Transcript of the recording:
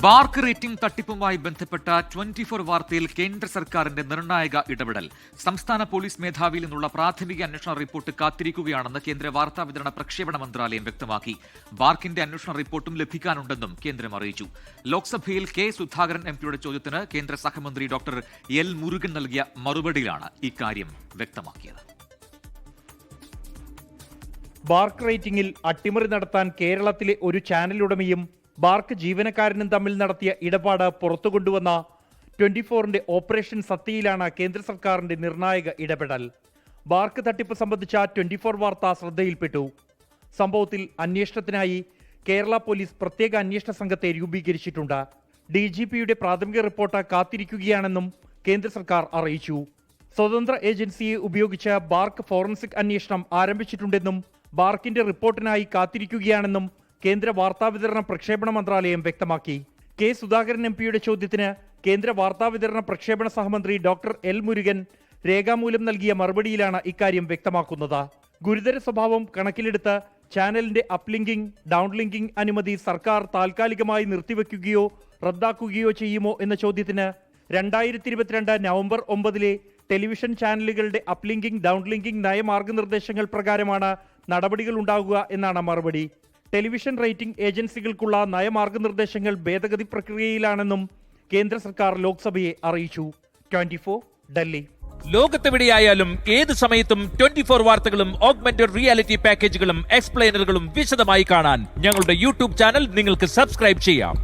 BARC rating തട്ടിപ്പുമായി ബന്ധപ്പെട്ട 24 വാർത്തയിൽ കേന്ദ്ര സർക്കാരിന്റെ നിർണായക ഇടപെടൽ. സംസ്ഥാന പോലീസ് മേധാവിയിൽ നിന്നുള്ള പ്രാഥമിക അന്വേഷണ റിപ്പോർട്ട് കാത്തിരിക്കുകയാണെന്ന് കേന്ദ്ര വാർത്താവിതരണ പ്രക്ഷേപണ മന്ത്രാലയം വ്യക്തമാക്കി. ബാർക്കിന്റെ അന്വേഷണ റിപ്പോർട്ടും ലഭിക്കാനുണ്ടെന്നും കേന്ദ്രം അറിയിച്ചു. ലോക്സഭയിൽ കെ സുധാകരൻ എംപിയുടെ ചോദ്യത്തിന് കേന്ദ്ര സഹമന്ത്രി ഡോക്ടർ എൽ മുരുകൻ നൽകിയ മറുപടിയിലാണ് ഇക്കാര്യം വ്യക്തമാക്കിയത്. ബാർക്ക് റേറ്റിംഗിൽ അട്ടിമറി നടത്താൻ കേരളത്തിലെ ഒരു ചാനലുടമയും ബാർക്ക് ജീവനക്കാരനും തമ്മിൽ നടത്തിയ ഇടപാട് പുറത്തുകൊണ്ടുവന്ന 24ന്റെ ഓപ്പറേഷൻ സത്യയിലാണ് കേന്ദ്ര സർക്കാരിന്റെ നിർണായക ഇടപെടൽ. ബാർക്ക് തട്ടിപ്പ് സംബന്ധിച്ച 24 വാർത്ത ശ്രദ്ധയിൽപ്പെട്ടു. സംഭവത്തിൽ അന്വേഷണത്തിനായി കേരള പോലീസ് പ്രത്യേക അന്വേഷണ സംഘത്തെ രൂപീകരിച്ചിട്ടുണ്ട്. DGPയുടെ പ്രാഥമിക റിപ്പോർട്ട് കാത്തിരിക്കുകയാണെന്നും കേന്ദ്ര സർക്കാർ അറിയിച്ചു. സ്വതന്ത്ര ഏജൻസിയെ ഉപയോഗിച്ച് ബാർക്ക് ഫോറൻസിക് അന്വേഷണം ആരംഭിച്ചിട്ടുണ്ടെന്നും ബാർക്കിന്റെ റിപ്പോർട്ടിനായി കാത്തിരിക്കുകയാണെന്നും കേന്ദ്ര വാർത്താവിതരണ പ്രക്ഷേപണ മന്ത്രാലയം വ്യക്തമാക്കി. കെ സുധാകരൻ എംപിയുടെ ചോദ്യത്തിന് കേന്ദ്ര വാർത്താവിതരണ പ്രക്ഷേപണ സഹമന്ത്രി ഡോക്ടർ എൽ മുരുകൻ രേഖാമൂലം നൽകിയ മറുപടിയിലാണ് ഇക്കാര്യം വ്യക്തമാക്കുന്നത്. ഗുരുതര സ്വഭാവം കണക്കിലെടുത്ത് ചാനലിന്റെ അപ്ലിങ്കിംഗ്, ഡൗൺലിങ്കിംഗ് അനുമതി സർക്കാർ താൽക്കാലികമായി നിർത്തിവെക്കുകയോ റദ്ദാക്കുകയോ ചെയ്യുമോ എന്ന ചോദ്യത്തിന് 2022 നവംബർ 9 ടെലിവിഷൻ ചാനലുകളുടെ അപ്ലിങ്കിംഗ്, ഡൗൺലിങ്കിംഗ് നയമാർഗനിർദ്ദേശങ്ങൾ പ്രകാരമാണ് നടപടികൾ ഉണ്ടാകുക എന്നാണ് മറുപടി. ടെലിവിഷൻ റേറ്റിംഗ് ഏജൻസികൾക്കുള്ള നയമാർഗനിർദ്ദേശങ്ങൾ ഭേദഗതി പ്രക്രിയയിലാണെന്നും കേന്ദ്ര സർക്കാർ ലോക്സഭയെ അറിയിച്ചു. 24 ഡൽഹി. ലോകത്തെവിടെയായാലും ഏത് സമയത്തും 24 വാർത്തകളും ഓഗ്മെന്റഡ് റിയാലിറ്റി പാക്കേജുകളും എക്സ്പ്ലെയിനറുകളും വിശദമായി കാണാൻ ഞങ്ങളുടെ യൂട്യൂബ് ചാനൽ നിങ്ങൾക്ക് സബ്സ്ക്രൈബ് ചെയ്യാം.